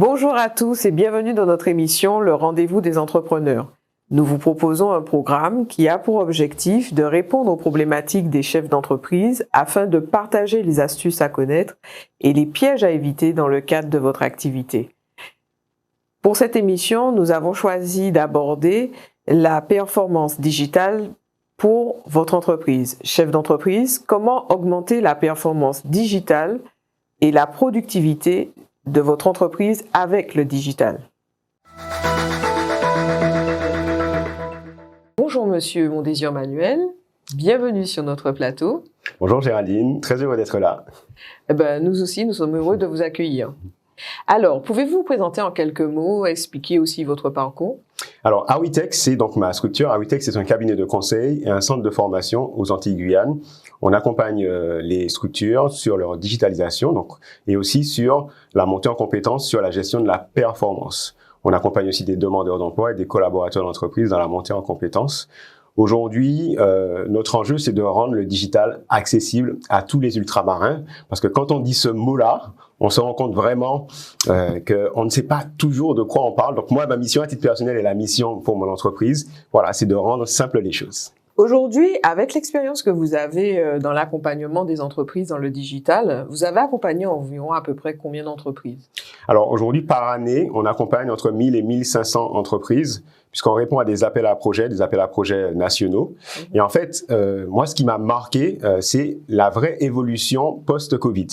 Bonjour à tous et bienvenue dans notre émission Le Rendez-vous des entrepreneurs. Nous vous proposons un programme qui a pour objectif de répondre aux problématiques des chefs d'entreprise afin de partager les astuces à connaître et les pièges à éviter dans le cadre de votre activité. Pour cette émission, nous avons choisi d'aborder la performance digitale pour votre entreprise. Chef d'entreprise, comment augmenter la performance digitale et la productivité de votre entreprise avec le digital? Bonjour Monsieur Mondésir Manuel, bienvenue sur notre plateau. Bonjour Géraldine, très heureux d'être là. Nous aussi, nous sommes heureux de vous accueillir. Alors, pouvez-vous vous présenter en quelques mots, expliquer aussi votre parcours? Alors, Awitech, c'est donc ma structure. Awitech, c'est un cabinet de conseil et un centre de formation aux Antilles-Guyane. On accompagne les structures sur leur digitalisation et aussi sur la montée en compétences sur la gestion de la performance. On accompagne aussi des demandeurs d'emploi et des collaborateurs d'entreprise dans la montée en compétences. Aujourd'hui, notre enjeu, c'est de rendre le digital accessible à tous les ultramarins, parce que quand on dit ce mot-là, on se rend compte vraiment qu'on ne sait pas toujours de quoi on parle. Donc moi, ma mission à titre personnel et la mission pour mon entreprise, voilà, c'est de rendre simple les choses. Aujourd'hui, avec l'expérience que vous avez dans l'accompagnement des entreprises dans le digital, vous avez accompagné environ à peu près combien d'entreprises? Alors aujourd'hui, par année, on accompagne entre 1000 et 1500 entreprises, puisqu'on répond à des appels à projets nationaux. Et en fait, moi, ce qui m'a marqué, c'est la vraie évolution post-Covid.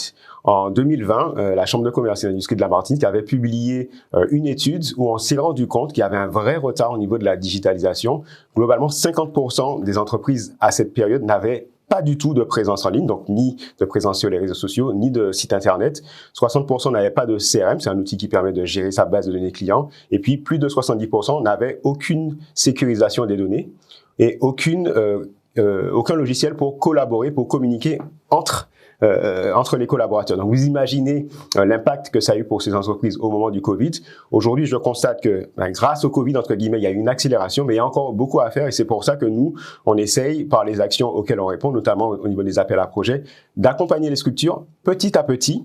En 2020, la Chambre de commerce et d'industrie de la Martinique avait publié une étude où on s'est rendu compte qu'il y avait un vrai retard au niveau de la digitalisation. Globalement, 50% des entreprises à cette période n'avaient pas du tout de présence en ligne, donc ni de présence sur les réseaux sociaux, ni de site internet. 60% n'avaient pas de CRM, c'est un outil qui permet de gérer sa base de données clients. Et puis, plus de 70% n'avaient aucune sécurisation des données et aucun logiciel pour collaborer, pour communiquer entre les collaborateurs. Donc, vous imaginez l'impact que ça a eu pour ces entreprises au moment du Covid. Aujourd'hui, je constate que grâce au Covid, entre guillemets, il y a eu une accélération, mais il y a encore beaucoup à faire et c'est pour ça que nous, on essaye, par les actions auxquelles on répond, notamment au niveau des appels à projets, d'accompagner les structures petit à petit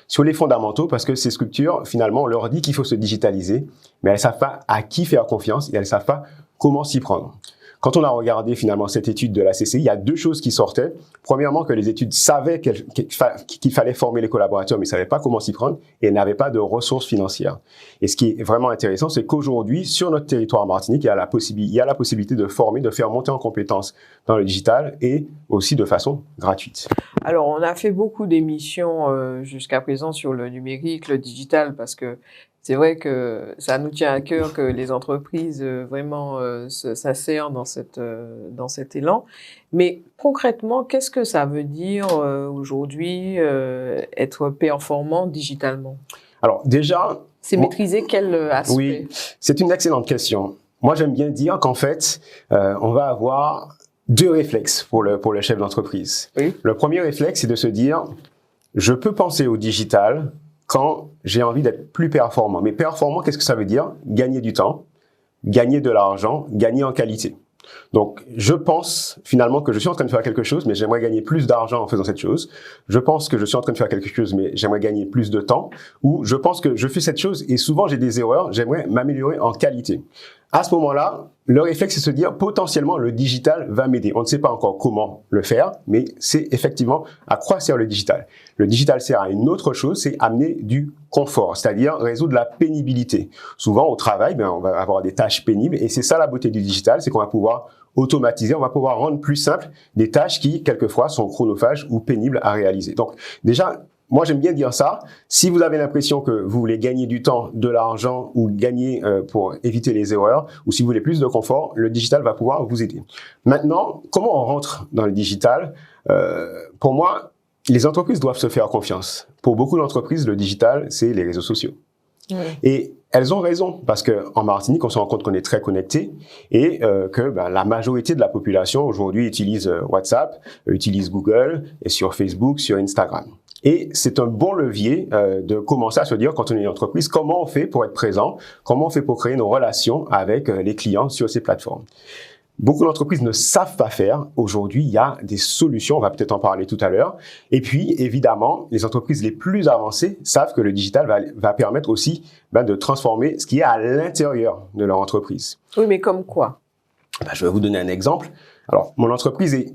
sur les fondamentaux, parce que ces structures, finalement, on leur dit qu'il faut se digitaliser, mais elles ne savent pas à qui faire confiance et elles ne savent pas comment s'y prendre. Quand on a regardé finalement cette étude de la CCI, il y a deux choses qui sortaient. Premièrement, que les études savaient qu'il fallait former les collaborateurs, mais ne savaient pas comment s'y prendre et n'avaient pas de ressources financières. Et ce qui est vraiment intéressant, c'est qu'aujourd'hui, sur notre territoire Martinique, il y a la possibilité de former, de faire monter en compétences dans le digital et aussi de façon gratuite. Alors, on a fait beaucoup d'émissions jusqu'à présent sur le numérique, le digital, parce que c'est vrai que ça nous tient à cœur que les entreprises vraiment s'insèrent dans cet élan. Mais concrètement, qu'est-ce que ça veut dire aujourd'hui être performant digitalement? Alors déjà, c'est maîtriser quel aspect? Oui, c'est une excellente question. Moi, j'aime bien dire qu'en fait, on va avoir deux réflexes pour le chef d'entreprise. Oui. Le premier réflexe, c'est de se dire, je peux penser au digital quand j'ai envie d'être plus performant. Mais performant, qu'est-ce que ça veut dire? Gagner du temps, gagner de l'argent, gagner en qualité. Donc, je pense finalement que je suis en train de faire quelque chose, mais j'aimerais gagner plus d'argent en faisant cette chose. Je pense que je suis en train de faire quelque chose, mais j'aimerais gagner plus de temps. Ou je pense que je fais cette chose et souvent j'ai des erreurs, j'aimerais m'améliorer en qualité. À ce moment-là, le réflexe, c'est de se dire potentiellement le digital va m'aider. On ne sait pas encore comment le faire, mais c'est effectivement à quoi sert le digital. Le digital sert à une autre chose, c'est amener du confort, c'est-à-dire résoudre la pénibilité. Souvent au travail, on va avoir des tâches pénibles et c'est ça la beauté du digital, c'est qu'on va pouvoir automatiser, on va pouvoir rendre plus simple des tâches qui quelquefois sont chronophages ou pénibles à réaliser. Donc déjà, moi, j'aime bien dire ça. Si vous avez l'impression que vous voulez gagner du temps, de l'argent ou gagner pour éviter les erreurs, ou si vous voulez plus de confort, le digital va pouvoir vous aider. Maintenant, comment on rentre dans le digital? Pour moi, les entreprises doivent se faire confiance. Pour beaucoup d'entreprises, le digital, c'est les réseaux sociaux. Oui. Et elles ont raison, parce qu'en Martinique, on se rend compte qu'on est très connecté et que la majorité de la population aujourd'hui utilise WhatsApp, utilise Google, et sur Facebook, sur Instagram. Et c'est un bon levier de commencer à se dire, quand on est une entreprise, comment on fait pour être présent, comment on fait pour créer nos relations avec les clients sur ces plateformes. beaucoup d'entreprises ne savent pas faire. Aujourd'hui, il y a des solutions, on va peut-être en parler tout à l'heure. Et puis, évidemment, les entreprises les plus avancées savent que le digital va permettre aussi de transformer ce qui est à l'intérieur de leur entreprise. Oui, mais comme quoi? Je vais vous donner un exemple. Alors, mon entreprise est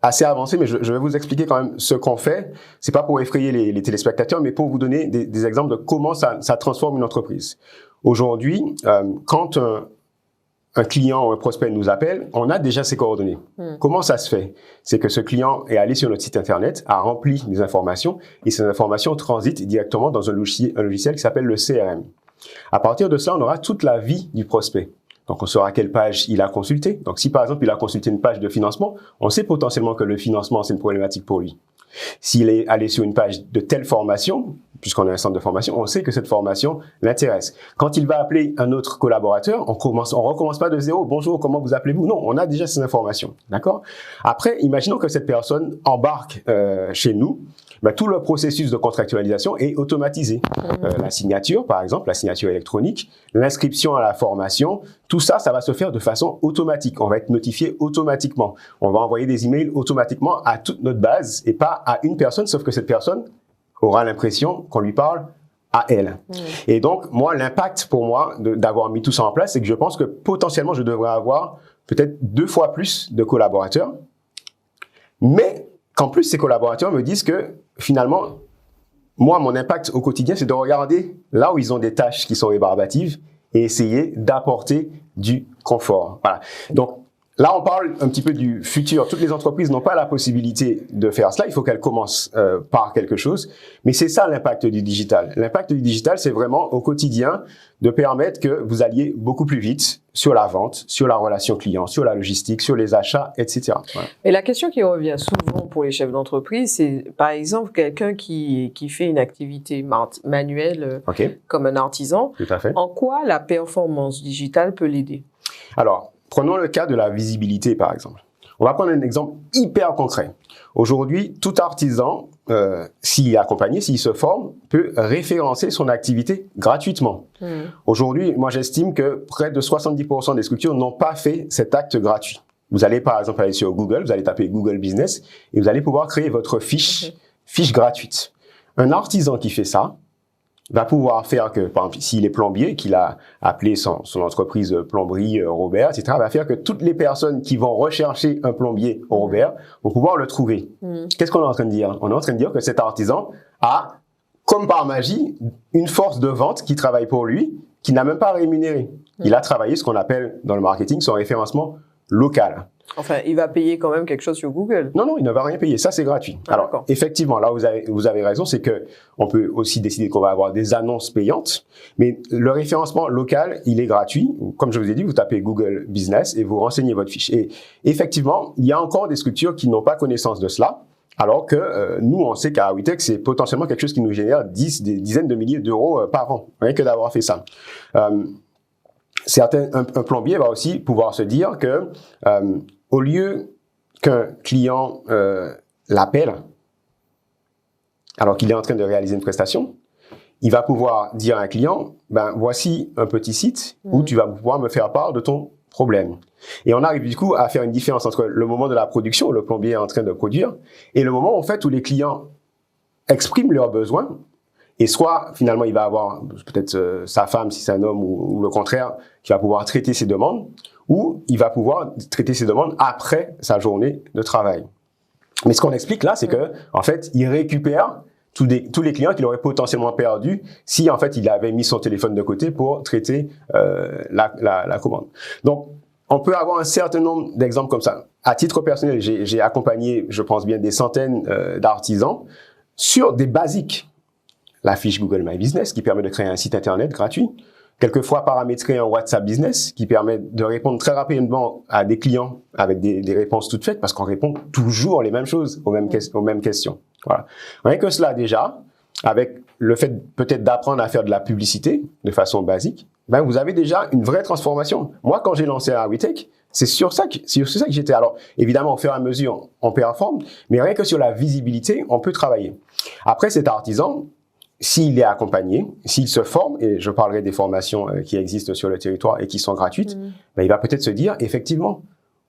assez avancée, mais je vais vous expliquer quand même ce qu'on fait. C'est pas pour effrayer les téléspectateurs, mais pour vous donner des exemples de comment ça transforme une entreprise. Aujourd'hui, quand un client ou un prospect nous appelle, on a déjà ses coordonnées. Comment ça se fait? C'est que ce client est allé sur notre site internet, a rempli des informations, et ces informations transitent directement dans un logiciel qui s'appelle le CRM. À partir de cela, on aura toute la vie du prospect. Donc, on saura quelle page il a consulté. Donc, si par exemple, il a consulté une page de financement, on sait potentiellement que le financement, c'est une problématique pour lui. S'il est allé sur une page de telle formation, puisqu'on a un centre de formation, on sait que cette formation l'intéresse. Quand il va appeler un autre collaborateur, on recommence pas de zéro. Bonjour, comment vous appelez-vous? Non, on a déjà ces informations. D'accord? Après, imaginons que cette personne embarque chez nous. Tout le processus de contractualisation est automatisé. La signature, par exemple, la signature électronique, l'inscription à la formation, tout ça, ça va se faire de façon automatique. On va être notifié automatiquement. On va envoyer des emails automatiquement à toute notre base et pas à une personne, sauf que cette personne aura l'impression qu'on lui parle à elle. Et donc, moi, l'impact pour moi d'avoir mis tout ça en place, c'est que je pense que potentiellement, je devrais avoir peut-être 2 fois plus de collaborateurs, mais qu'en plus, ces collaborateurs me disent que finalement, moi, mon impact au quotidien, c'est de regarder là où ils ont des tâches qui sont rébarbatives et essayer d'apporter du confort. Voilà. Donc, là, on parle un petit peu du futur. Toutes les entreprises n'ont pas la possibilité de faire cela. Il faut qu'elles commencent par quelque chose. Mais c'est ça l'impact du digital. L'impact du digital, c'est vraiment au quotidien de permettre que vous alliez beaucoup plus vite sur la vente, sur la relation client, sur la logistique, sur les achats, etc. Voilà. Et la question qui revient souvent pour les chefs d'entreprise, c'est par exemple quelqu'un qui fait une activité manuelle comme un artisan. Tout à fait. En quoi la performance digitale peut l'aider? Alors, prenons le cas de la visibilité, par exemple. On va prendre un exemple hyper concret. Aujourd'hui, tout artisan, s'il est accompagné, s'il se forme, peut référencer son activité gratuitement. Aujourd'hui, moi, j'estime que près de 70% des structures n'ont pas fait cet acte gratuit. Vous allez, par exemple, aller sur Google, vous allez taper Google Business et vous allez pouvoir créer votre fiche gratuite. Un artisan qui fait ça va pouvoir faire que, par exemple, s'il est plombier, qu'il a appelé son entreprise plomberie Robert, etc., va faire que toutes les personnes qui vont rechercher un plombier au Robert vont pouvoir le trouver. Qu'est-ce qu'on est en train de dire? On est en train de dire que cet artisan a, comme par magie, une force de vente qui travaille pour lui, qui n'a même pas rémunéré. Il a travaillé ce qu'on appelle dans le marketing son référencement local. Enfin, il va payer quand même quelque chose sur Google. Non, il ne va rien payer. Ça, c'est gratuit. Alors, effectivement, là, vous avez raison, c'est que on peut aussi décider qu'on va avoir des annonces payantes, mais le référencement local, il est gratuit. Comme je vous ai dit, vous tapez Google Business et vous renseignez votre fiche. Et effectivement, il y a encore des structures qui n'ont pas connaissance de cela, alors que nous, on sait qu'à Awitech, c'est potentiellement quelque chose qui nous génère des dizaines de milliers d'euros par an, rien que d'avoir fait ça. Un plombier va aussi pouvoir se dire que au lieu qu'un client l'appelle alors qu'il est en train de réaliser une prestation, il va pouvoir dire à un client, voici un petit site où tu vas pouvoir me faire part de ton problème. Et on arrive du coup à faire une différence entre le moment de la production, où le plombier est en train de produire, et le moment en fait où les clients expriment leurs besoins. Et soit, finalement, il va avoir peut-être sa femme, si c'est un homme, ou le contraire, qui va pouvoir traiter ses demandes, ou il va pouvoir traiter ses demandes après sa journée de travail. Mais ce qu'on explique là, c'est que, en fait, il récupère tous les clients qu'il aurait potentiellement perdus si, en fait, il avait mis son téléphone de côté pour traiter la commande. Donc, on peut avoir un certain nombre d'exemples comme ça. À titre personnel, j'ai accompagné, je pense bien, des centaines d'artisans sur des basiques. La fiche Google My Business qui permet de créer un site internet gratuit, quelquefois paramétrer un WhatsApp Business qui permet de répondre très rapidement à des clients avec des réponses toutes faites parce qu'on répond toujours les mêmes choses aux mêmes questions. Voilà. Rien que cela déjà, avec le fait peut-être d'apprendre à faire de la publicité de façon basique, vous avez déjà une vraie transformation. Moi, quand j'ai lancé Awitech, c'est sur ça que j'étais. Alors, évidemment, au fur et à mesure, on performe, mais rien que sur la visibilité, on peut travailler. Après, cet artisan, s'il est accompagné, s'il se forme, et je parlerai des formations qui existent sur le territoire et qui sont gratuites, il va peut-être se dire, effectivement,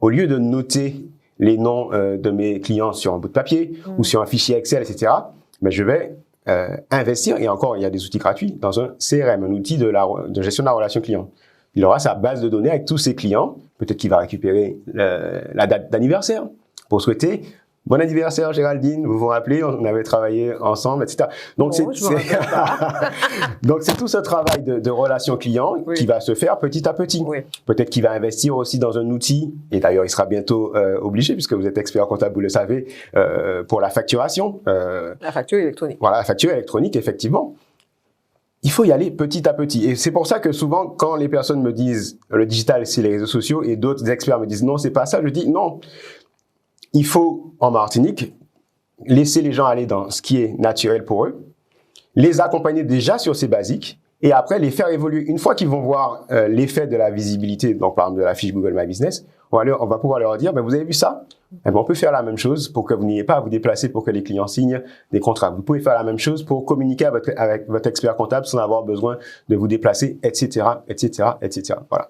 au lieu de noter les noms de mes clients sur un bout de papier ou sur un fichier Excel, etc., mais je vais investir, et encore, il y a des outils gratuits, dans un CRM, un outil de gestion de la relation client. Il aura sa base de données avec tous ses clients. Peut-être qu'il va récupérer la date d'anniversaire pour souhaiter bon anniversaire Géraldine, vous vous rappelez, on avait travaillé ensemble, etc. Donc donc c'est tout ce travail de relation client qui va se faire petit à petit. Oui. Peut-être qu'il va investir aussi dans un outil, et d'ailleurs il sera bientôt obligé, puisque vous êtes expert comptable, vous le savez, pour la facturation. La facture électronique. Voilà, la facture électronique, effectivement. Il faut y aller petit à petit. Et c'est pour ça que souvent, quand les personnes me disent le digital, c'est les réseaux sociaux, et d'autres experts me disent non, c'est pas ça, je dis non. Il faut, en Martinique, laisser les gens aller dans ce qui est naturel pour eux, les accompagner déjà sur ces basiques, et après les faire évoluer. Une fois qu'ils vont voir l'effet de la visibilité, donc par exemple de la fiche Google My Business, on va pouvoir leur dire, ben, vous avez vu ça? Eh ben, on peut faire la même chose pour que vous n'ayez pas à vous déplacer pour que les clients signent des contrats. Vous pouvez faire la même chose pour communiquer avec votre expert comptable sans avoir besoin de vous déplacer, etc., etc., etc. Voilà.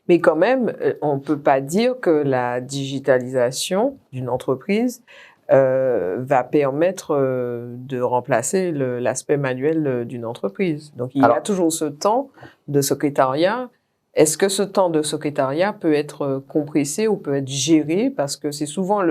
Mais quand même, on ne peut pas dire que la digitalisation d'une entreprise va permettre de remplacer l'aspect manuel d'une entreprise. Donc, il y a toujours ce temps de secrétariat. Est-ce que ce temps de secrétariat peut être compressé ou peut être géré? Parce que c'est souvent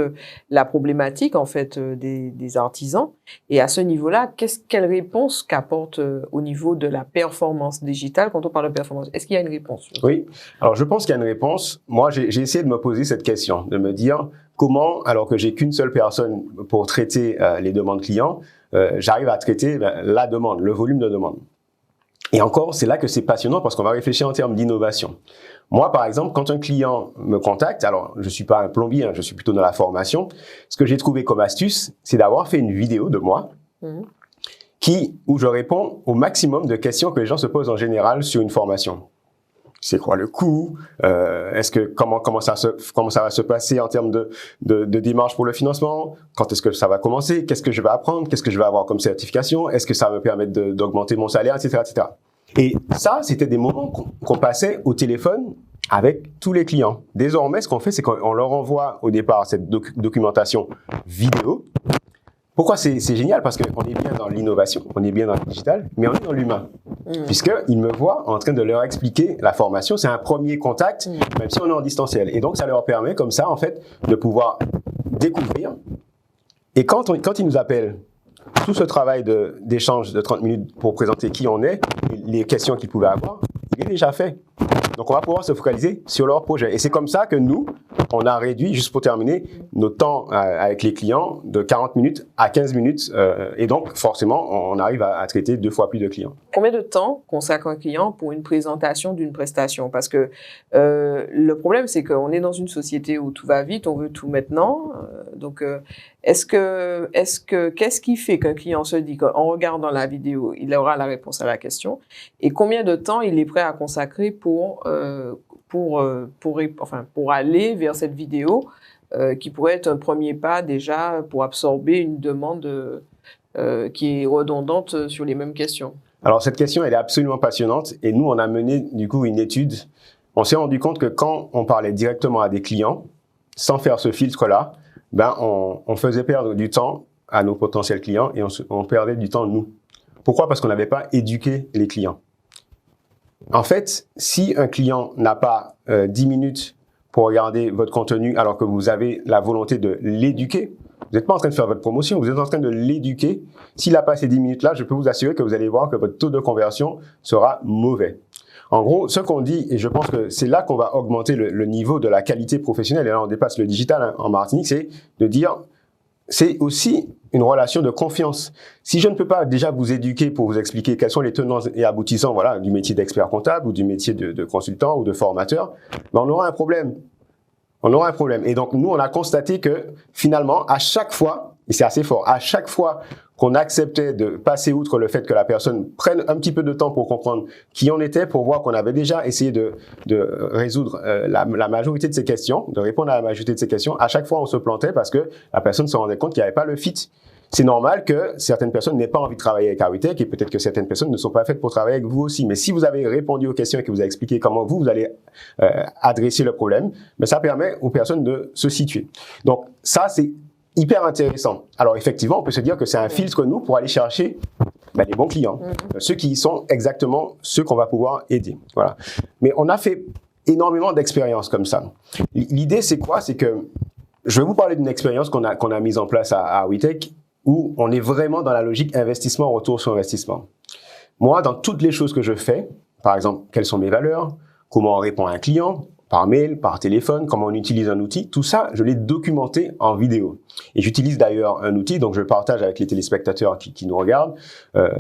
la problématique, en fait, des artisans. Et à ce niveau-là, quelle réponse qu'apporte au niveau de la performance digitale quand on parle de performance? Est-ce qu'il y a une réponse? Oui. Alors, je pense qu'il y a une réponse. Moi, j'ai essayé de me poser cette question, de me dire comment, alors que j'ai qu'une seule personne pour traiter les demandes clients, j'arrive à traiter la demande, le volume de demande. Et encore, c'est là que c'est passionnant parce qu'on va réfléchir en termes d'innovation. Moi, par exemple, quand un client me contacte, alors je suis pas un plombier, hein, je suis plutôt dans la formation, ce que j'ai trouvé comme astuce, c'est d'avoir fait une vidéo de moi où je réponds au maximum de questions que les gens se posent en général sur une formation. C'est quoi le coût? Est-ce que comment ça va se passer en termes de démarche pour le financement? Quand est-ce que ça va commencer? Qu'est-ce que je vais apprendre? Qu'est-ce que je vais avoir comme certification? Est-ce que ça va me permettre d'augmenter mon salaire, etc., etc. Et ça, c'était des moments qu'on passait au téléphone avec tous les clients. Désormais, ce qu'on fait, c'est qu'on leur envoie au départ cette documentation vidéo. Pourquoi c'est génial? Parce qu'on est bien dans l'innovation, on est bien dans le digital, mais on est dans l'humain. Puisqu'ils me voient en train de leur expliquer la formation. C'est un premier contact, même si on est en distanciel. Et donc, ça leur permet comme ça, en fait, de pouvoir découvrir. Et quand ils nous appellent, tout ce travail d'échange de 30 minutes pour présenter qui on est, les questions qu'ils pouvaient avoir, il est déjà fait. Donc, on va pouvoir se focaliser sur leur projet. Et c'est comme ça que nous, on a réduit, juste pour terminer, nos temps avec les clients de 40 minutes à 15 minutes. Et donc, forcément, on arrive à traiter 2 fois plus de clients. Combien de temps consacre un client pour une présentation d'une prestation? Parce que le problème, c'est qu'on est dans une société où tout va vite, on veut tout maintenant. Donc, qu'est-ce qui fait qu'un client se dit qu'en regardant la vidéo, il aura la réponse à la question? Et combien de temps il est prêt à consacrer pour aller vers cette vidéo qui pourrait être un premier pas déjà pour absorber une demande qui est redondante sur les mêmes questions? Alors, cette question, elle est absolument passionnante et nous, on a mené du coup une étude. On s'est rendu compte que quand on parlait directement à des clients, sans faire ce filtre-là, on faisait perdre du temps à nos potentiels clients et on perdait du temps nous. Pourquoi? Parce qu'on n'avait pas éduqué les clients. En fait, si un client n'a pas 10 minutes pour regarder votre contenu alors que vous avez la volonté de l'éduquer, vous n'êtes pas en train de faire votre promotion, vous êtes en train de l'éduquer. S'il n'a pas ces 10 minutes-là, je peux vous assurer que vous allez voir que votre taux de conversion sera mauvais. En gros, ce qu'on dit, et je pense que c'est là qu'on va augmenter le niveau de la qualité professionnelle, et là on dépasse le digital en Martinique, c'est de dire, c'est aussi une relation de confiance. Si je ne peux pas déjà vous éduquer pour vous expliquer quels sont les tenants et aboutissants du métier d'expert comptable ou du métier de consultant ou de formateur, on aura un problème. On aura un problème. Et donc, nous, on a constaté que finalement, à chaque fois, et c'est assez fort, à chaque fois qu'on acceptait de passer outre le fait que la personne prenne un petit peu de temps pour comprendre qui on était, pour voir qu'on avait déjà essayé de résoudre la majorité de ces questions, de répondre à la majorité de ces questions, à chaque fois, on se plantait parce que la personne se rendait compte qu'il n'y avait pas le fit. c'est normal que certaines personnes n'aient pas envie de travailler avec Awitech et peut-être que certaines personnes ne sont pas faites pour travailler avec vous aussi. Mais si vous avez répondu aux questions et que vous avez expliqué comment vous allez adresser le problème, mais ça permet aux personnes de se situer. Donc ça, c'est hyper intéressant. Alors effectivement, on peut se dire que c'est un filtre nous pour aller chercher les bons clients, ceux qui sont exactement ceux qu'on va pouvoir aider. Voilà. Mais on a fait énormément d'expériences comme ça. L'idée, c'est quoi? C'est que je vais vous parler d'une expérience qu'on a mise en place à Awitech où on est vraiment dans la logique investissement, retour sur investissement. Moi, dans toutes les choses que je fais, par exemple, quelles sont mes valeurs, comment on répond à un client, par mail, par téléphone, comment on utilise un outil, tout ça, je l'ai documenté en vidéo. Et j'utilise d'ailleurs un outil, donc je le partage avec les téléspectateurs qui nous regardent.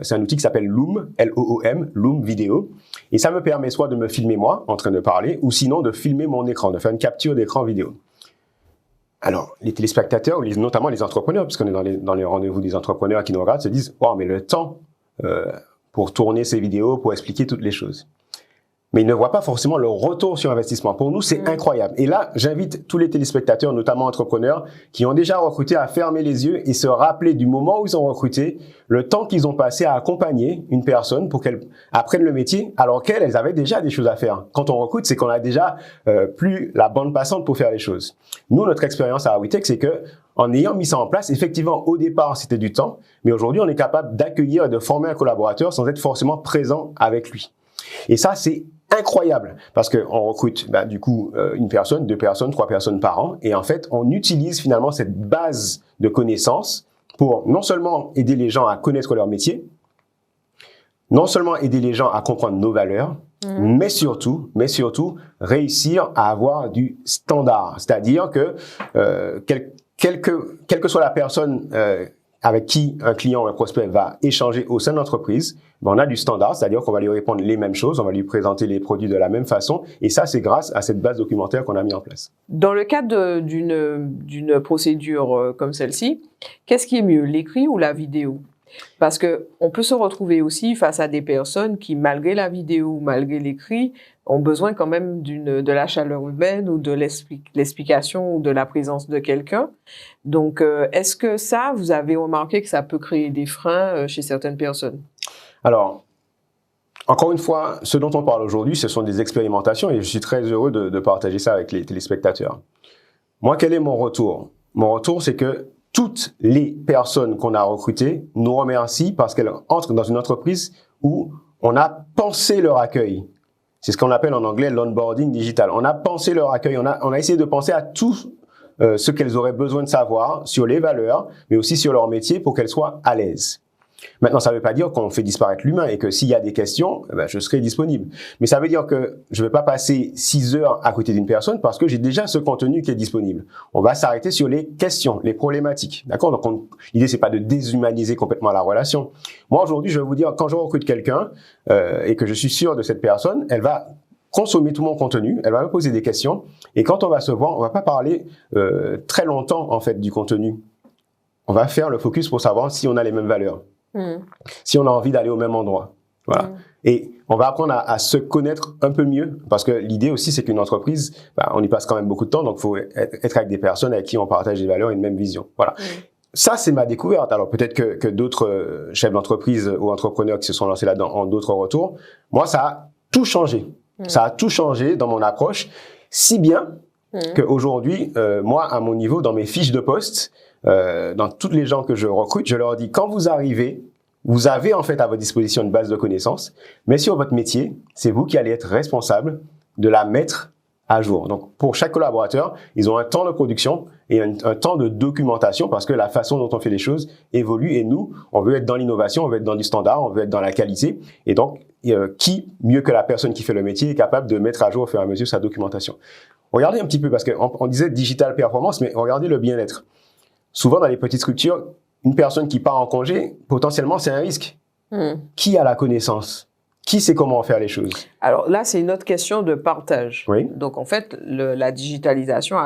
C'est un outil qui s'appelle Loom, L-O-O-M, Loom Vidéo. Et ça me permet soit de me filmer moi, en train de parler, ou sinon de filmer mon écran, de faire une capture d'écran vidéo. Alors, les téléspectateurs, notamment les entrepreneurs, puisqu'on est dans les rendez-vous des entrepreneurs qui nous regardent, se disent « Wow, mais le temps pour tourner ces vidéos, pour expliquer toutes les choses. » Mais ils ne voient pas forcément le retour sur investissement. Pour nous, c'est incroyable. Et là, j'invite tous les téléspectateurs, notamment entrepreneurs, qui ont déjà recruté à fermer les yeux et se rappeler du moment où ils ont recruté, le temps qu'ils ont passé à accompagner une personne pour qu'elle apprenne le métier, alors qu'elles avaient déjà des choses à faire. Quand on recrute, c'est qu'on a déjà plus la bande passante pour faire les choses. Nous, notre expérience à Awitech, c'est que en ayant mis ça en place, effectivement, au départ, c'était du temps, mais aujourd'hui, on est capable d'accueillir et de former un collaborateur sans être forcément présent avec lui. Et ça, c'est incroyable parce qu'on recrute du coup une personne, 2 personnes, 3 personnes par an et en fait on utilise finalement cette base de connaissances pour non seulement aider les gens à connaître leur métier, non seulement aider les gens à comprendre nos valeurs, mais surtout réussir à avoir du standard, c'est-à-dire que quelle que soit la personne avec qui un client ou un prospect va échanger au sein de l'entreprise, on a du standard, c'est-à-dire qu'on va lui répondre les mêmes choses, on va lui présenter les produits de la même façon, et ça, c'est grâce à cette base documentaire qu'on a mis en place. Dans le cadre d'une procédure comme celle-ci, qu'est-ce qui est mieux, l'écrit ou la vidéo? Parce que on peut se retrouver aussi face à des personnes qui, malgré la vidéo ou malgré l'écrit, ont besoin quand même de la chaleur humaine ou de l'explication ou de la présence de quelqu'un. Donc, est-ce que ça, vous avez remarqué que ça peut créer des freins chez certaines personnes? Alors, encore une fois, ce dont on parle aujourd'hui, ce sont des expérimentations et je suis très heureux de partager ça avec les téléspectateurs. Moi, quel est mon retour? Mon retour, c'est que toutes les personnes qu'on a recrutées nous remercient parce qu'elles entrent dans une entreprise où on a pensé leur accueil. C'est ce qu'on appelle en anglais l'onboarding digital. On a pensé leur accueil, on a essayé de penser à tout ce qu'elles auraient besoin de savoir sur les valeurs, mais aussi sur leur métier pour qu'elles soient à l'aise. Maintenant, ça ne veut pas dire qu'on fait disparaître l'humain et que s'il y a des questions, je serai disponible. Mais ça veut dire que je ne vais pas passer 6 heures à côté d'une personne parce que j'ai déjà ce contenu qui est disponible. On va s'arrêter sur les questions, les problématiques. D'accord? Donc, l'idée, c'est pas de déshumaniser complètement la relation. Moi, aujourd'hui, je vais vous dire, quand je recrute quelqu'un et que je suis sûr de cette personne, elle va consommer tout mon contenu, elle va me poser des questions. Et quand on va se voir, on va pas parler très longtemps, en fait, du contenu. On va faire le focus pour savoir si on a les mêmes valeurs. Si on a envie d'aller au même endroit. Voilà. Et on va apprendre à se connaître un peu mieux parce que l'idée aussi, c'est qu'une entreprise, on y passe quand même beaucoup de temps, donc il faut être avec des personnes avec qui on partage des valeurs et une même vision. Voilà. Ça, c'est ma découverte. Alors peut-être que d'autres chefs d'entreprise ou entrepreneurs qui se sont lancés là-dedans ont d'autres retours. Moi, ça a tout changé. Ça a tout changé dans mon approche, si bien qu'aujourd'hui, moi, à mon niveau, dans mes fiches de poste, dans toutes les gens que je recrute, je leur dis, quand vous arrivez, vous avez en fait à votre disposition une base de connaissances, mais sur votre métier, c'est vous qui allez être responsable de la mettre à jour. Donc, pour chaque collaborateur, ils ont un temps de production et un temps de documentation parce que la façon dont on fait les choses évolue et nous, on veut être dans l'innovation, on veut être dans du standard, on veut être dans la qualité. Et donc, qui, mieux que la personne qui fait le métier, est capable de mettre à jour au fur et à mesure sa documentation? Regardez un petit peu, parce qu'on disait digital performance, mais regardez le bien-être. Souvent, dans les petites structures, une personne qui part en congé, potentiellement, c'est un risque. Qui a la connaissance? Qui sait comment faire les choses? Alors là, c'est une autre question de partage. Oui. Donc, en fait, la digitalisation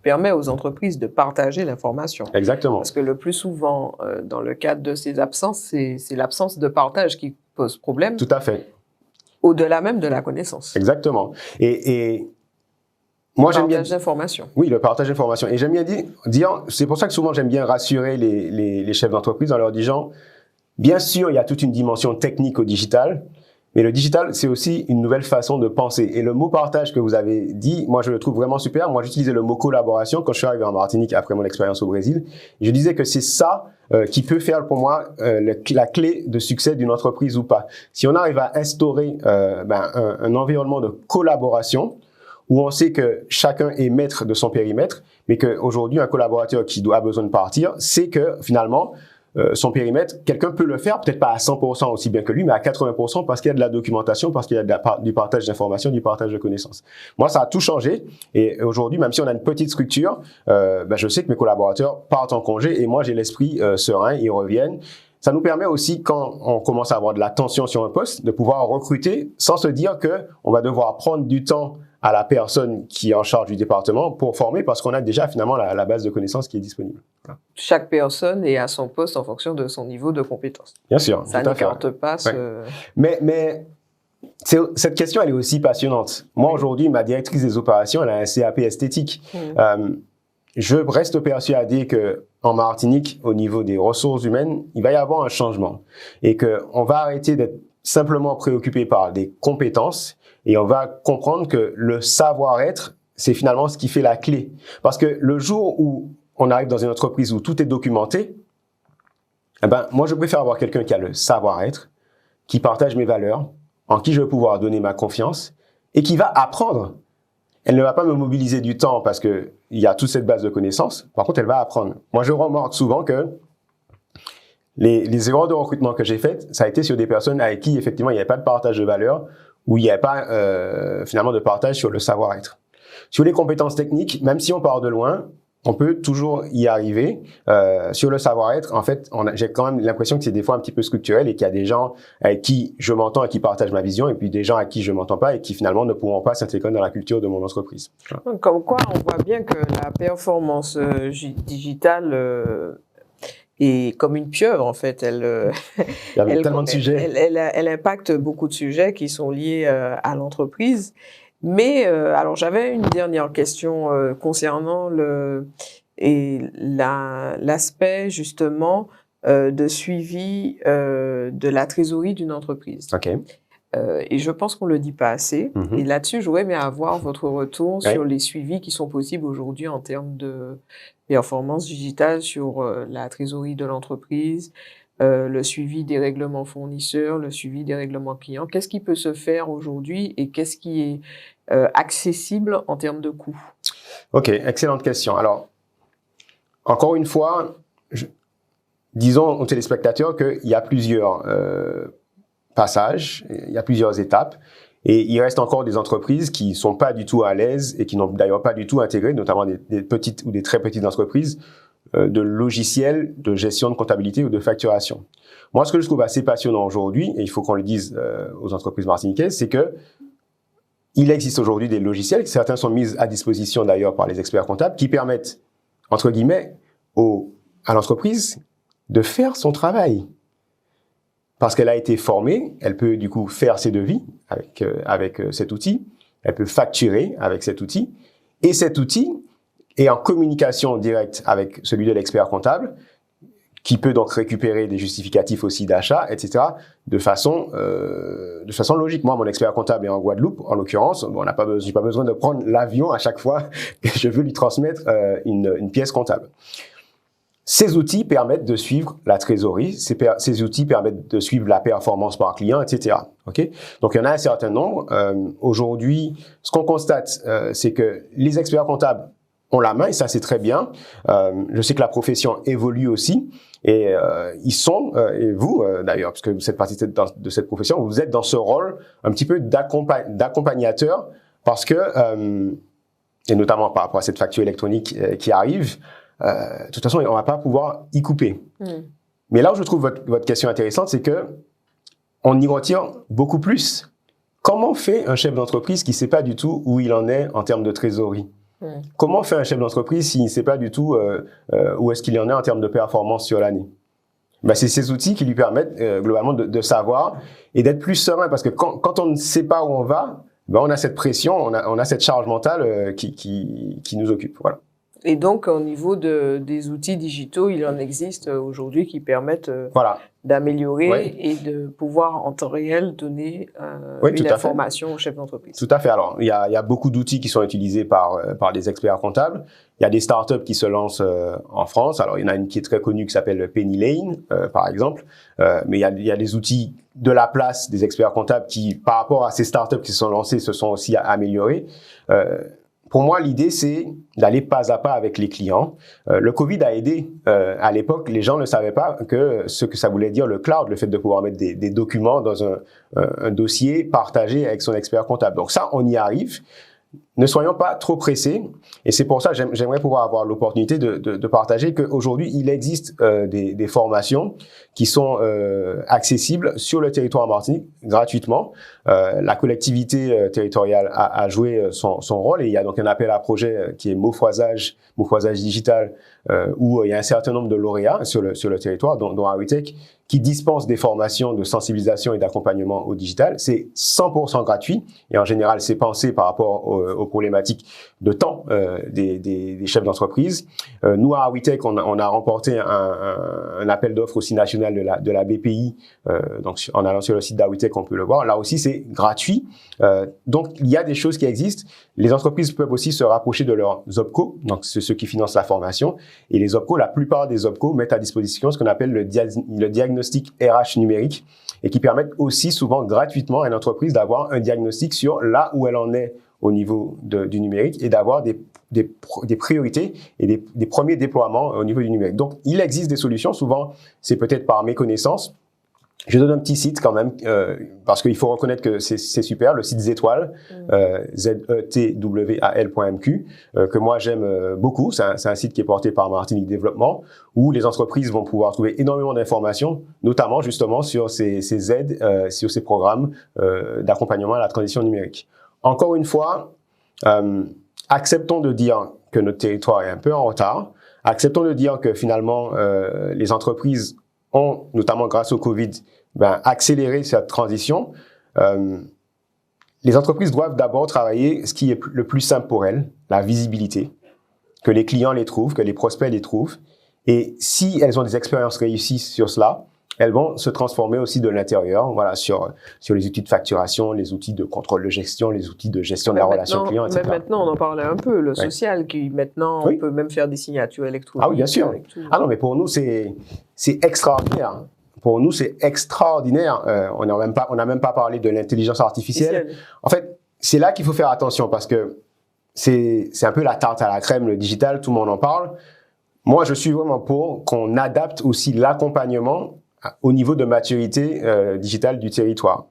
permet aux entreprises de partager l'information. Exactement. Parce que le plus souvent, dans le cadre de ces absences, c'est l'absence de partage qui pose problème. Tout à fait. Au-delà même de la connaissance. Exactement. Et moi, j'aime bien partage d'informations. Oui, le partage d'informations. Et j'aime bien dire, c'est pour ça que souvent j'aime bien rassurer les chefs d'entreprise en leur disant, bien sûr, il y a toute une dimension technique au digital, mais le digital, c'est aussi une nouvelle façon de penser. Et le mot partage que vous avez dit, moi, je le trouve vraiment super. Moi, j'utilisais le mot collaboration quand je suis arrivé en Martinique après mon expérience au Brésil. Et je disais que c'est ça qui peut faire pour moi la clé de succès d'une entreprise ou pas. Si on arrive à instaurer un environnement de collaboration, où on sait que chacun est maître de son périmètre, mais qu'aujourd'hui, un collaborateur qui a besoin de partir, sait que finalement, son périmètre, quelqu'un peut le faire, peut-être pas à 100% aussi bien que lui, mais à 80% parce qu'il y a de la documentation, parce qu'il y a du partage d'informations, du partage de connaissances. Moi, ça a tout changé. Et aujourd'hui, même si on a une petite structure, je sais que mes collaborateurs partent en congé et moi, j'ai l'esprit serein, ils reviennent. Ça nous permet aussi, quand on commence à avoir de la tension sur un poste, de pouvoir recruter sans se dire que on va devoir prendre du temps à la personne qui est en charge du département pour former parce qu'on a déjà finalement la base de connaissances qui est disponible. Voilà. Chaque personne est à son poste en fonction de son niveau de compétence. Bien sûr. Ça n'écarte pas ce... Mais cette question, elle est aussi passionnante. Moi, aujourd'hui, ma directrice des opérations, elle a un CAP esthétique. Je reste persuadé que en Martinique, au niveau des ressources humaines, il va y avoir un changement et qu'on va arrêter d'être simplement préoccupé par des compétences et on va comprendre que le savoir-être, c'est finalement ce qui fait la clé. Parce que le jour où on arrive dans une entreprise où tout est documenté, moi, je préfère avoir quelqu'un qui a le savoir-être, qui partage mes valeurs, en qui je vais pouvoir donner ma confiance et qui va apprendre. Elle ne va pas me mobiliser du temps parce qu'il y a toute cette base de connaissances. Par contre, elle va apprendre. Moi, je remarque souvent que les erreurs de recrutement que j'ai faites, ça a été sur des personnes avec qui, effectivement, il n'y avait pas de partage de valeurs, où il n'y avait pas finalement de partage sur le savoir-être. Sur les compétences techniques, même si on part de loin, on peut toujours y arriver. Sur le savoir-être, en fait, j'ai quand même l'impression que c'est des fois un petit peu structurel et qu'il y a des gens avec qui je m'entends et qui partagent ma vision et puis des gens avec qui je m'entends pas et qui finalement ne pourront pas s'intégrer dans la culture de mon entreprise. Comme quoi, on voit bien que la performance digitale est comme une pieuvre, en fait. Il y a tellement de sujets. Elle impacte beaucoup de sujets qui sont liés à l'entreprise. Mais alors j'avais une dernière question concernant l'aspect justement de suivi de la trésorerie d'une entreprise. Okay. Et je pense qu'on le dit pas assez. Et là-dessus, j'aurais aimé avoir votre retour sur les suivis qui sont possibles aujourd'hui en termes de performance digitale sur la trésorerie de l'entreprise, le suivi des règlements fournisseurs, le suivi des règlements clients. Qu'est-ce qui peut se faire aujourd'hui et qu'est-ce qui est accessible en termes de coûts? Ok, excellente question. Alors, encore une fois, disons aux téléspectateurs qu'il y a plusieurs passages, il y a plusieurs étapes, et il reste encore des entreprises qui ne sont pas du tout à l'aise et qui n'ont d'ailleurs pas du tout intégré, notamment des petites ou des très petites entreprises, de logiciels de gestion de comptabilité ou de facturation. Moi, ce que je trouve assez passionnant aujourd'hui, et il faut qu'on le dise aux entreprises martiniquaises, c'est que il existe aujourd'hui des logiciels, certains sont mis à disposition d'ailleurs par les experts comptables, qui permettent, entre guillemets, à l'entreprise de faire son travail. Parce qu'elle a été formée, elle peut du coup faire ses devis avec cet outil, elle peut facturer avec cet outil, et cet outil est en communication directe avec celui de l'expert comptable, qui peut donc récupérer des justificatifs aussi d'achat, etc., de façon logique. Moi, mon expert comptable est en Guadeloupe, en l'occurrence. Bon, j'ai pas besoin de prendre l'avion à chaque fois que je veux lui transmettre une pièce comptable. Ces outils permettent de suivre la trésorerie, ces outils permettent de suivre la performance par client, etc. Okay? Donc, il y en a un certain nombre. Aujourd'hui, ce qu'on constate, c'est que les experts comptables ont la main, et ça, c'est très bien. Je sais que la profession évolue aussi. Et ils sont, et vous d'ailleurs, parce que vous faites partie de cette profession, vous êtes dans ce rôle un petit peu d'accompagnateur, parce que, et notamment par rapport à cette facture électronique qui arrive, de toute façon, on va pas pouvoir y couper. Mais là où je trouve votre question intéressante, c'est que on y retire beaucoup plus. Comment fait un chef d'entreprise qui ne sait pas du tout où il en est en termes de trésorerie? Comment fait un chef d'entreprise s'il ne sait pas du tout où est-ce qu'il en est en termes de performance sur l'année? C'est ces outils qui lui permettent globalement de savoir et d'être plus serein, parce que quand on ne sait pas où on va, ben on a cette pression, on a cette charge mentale qui nous occupe. Voilà. Et donc, au niveau des outils digitaux, il en existe aujourd'hui qui permettent d'améliorer et de pouvoir en temps réel donner une information au chef d'entreprise. Tout à fait. Alors, il y a beaucoup d'outils qui sont utilisés par des experts comptables. Il y a des startups qui se lancent en France. Alors, il y en a une qui est très connue qui s'appelle Penny Lane, par exemple. Mais il y a des outils de la place des experts comptables qui, par rapport à ces startups qui se sont lancées, se sont aussi améliorés. Pour moi, l'idée, c'est d'aller pas à pas avec les clients. Le Covid a aidé. À l'époque, les gens ne savaient pas ce que ça voulait dire le cloud, le fait de pouvoir mettre des documents dans un dossier partagé avec son expert comptable. Donc ça, on y arrive. Ne soyons pas trop pressés, et c'est pour ça que j'aimerais pouvoir avoir l'opportunité de partager qu'aujourd'hui, il existe des formations qui sont accessibles sur le territoire Martinique gratuitement. La collectivité territoriale a joué son rôle, et il y a donc un appel à projet qui est Mofroisage digital, où il y a un certain nombre de lauréats sur le territoire, dont Awitech, qui dispense des formations de sensibilisation et d'accompagnement au digital. C'est 100% gratuit, et en général, c'est pensé par rapport aux problématiques de temps des chefs d'entreprise. Nous, à Awitech, on a remporté un appel d'offres aussi national de la BPI. Donc, en allant sur le site d'Awitech, on peut le voir. Là aussi, c'est gratuit. Donc, il y a des choses qui existent. Les entreprises peuvent aussi se rapprocher de leurs OPCO, donc c'est ceux qui financent la formation. Et les OPCO, la plupart des OPCO mettent à disposition ce qu'on appelle le diagnostic RH numérique, et qui permettent aussi souvent gratuitement à une entreprise d'avoir un diagnostic sur là où elle en est au niveau du numérique, et d'avoir des priorités et des premiers déploiements au niveau du numérique. Donc, il existe des solutions. Souvent, c'est peut-être par méconnaissance. Je donne un petit site quand même, parce qu'il faut reconnaître que c'est super, le site Zétoile, zetwal.mq, que moi j'aime beaucoup. C'est un site qui est porté par Martinique Développement, où les entreprises vont pouvoir trouver énormément d'informations, notamment justement sur ces aides, sur ces programmes d'accompagnement à la transition numérique. Encore une fois, acceptons de dire que notre territoire est un peu en retard. Acceptons de dire que finalement, les entreprises ont, notamment grâce au Covid, accéléré cette transition. Les entreprises doivent d'abord travailler ce qui est le plus simple pour elles, la visibilité, que les clients les trouvent, que les prospects les trouvent. Et si elles ont des expériences réussies sur cela, elles vont se transformer aussi de l'intérieur, voilà, sur les outils de facturation, les outils de contrôle de gestion, les outils de gestion de la relation client, etc. Même maintenant, on en parlait un peu, le social, qui maintenant, on peut même faire des signatures électroniques. Ah oui, bien sûr. Ah non, mais pour nous, c'est extraordinaire. Pour nous, c'est extraordinaire. On n'a même pas parlé de l'intelligence artificielle. En fait, c'est là qu'il faut faire attention, parce que c'est un peu la tarte à la crème, le digital, tout le monde en parle. Moi, je suis vraiment pour qu'on adapte aussi l'accompagnement au niveau de maturité digitale du territoire.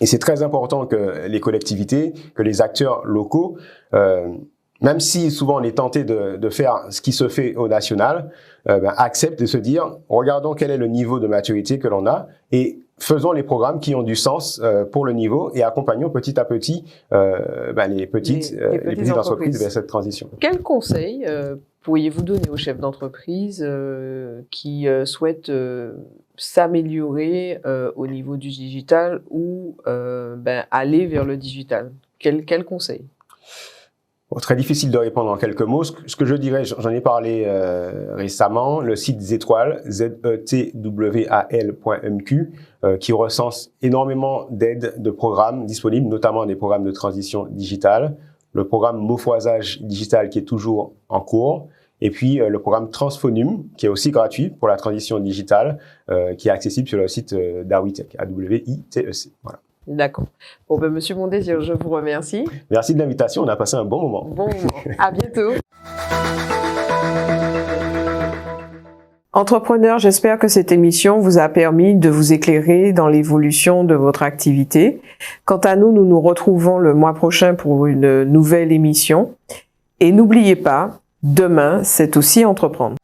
Et c'est très important que les collectivités, que les acteurs locaux, même si souvent on est tenté de faire ce qui se fait au national, acceptent de se dire, regardons quel est le niveau de maturité que l'on a, et faisons les programmes qui ont du sens pour le niveau, et accompagnons petit à petit les petites entreprises vers cette transition. Quel conseil pourriez-vous donner aux chefs d'entreprise qui souhaitent s'améliorer au niveau du digital ou aller vers le digital? Quel conseil? Très difficile de répondre en quelques mots. Ce que je dirais, j'en ai parlé récemment, le site Zétoile, zetwal.mq, qui recense énormément d'aides, de programmes disponibles, notamment des programmes de transition digitale, le programme Mofroisage digital qui est toujours en cours, et puis le programme Transphonum, qui est aussi gratuit pour la transition digitale, qui est accessible sur le site d'Awitech, AWITEC. Voilà. D'accord. Bon, Monsieur Mondésir, je vous remercie. Merci de l'invitation, on a passé un bon moment. Bon moment. À bientôt. Entrepreneurs, j'espère que cette émission vous a permis de vous éclairer dans l'évolution de votre activité. Quant à nous, nous nous retrouvons le mois prochain pour une nouvelle émission. Et n'oubliez pas, demain, c'est aussi entreprendre.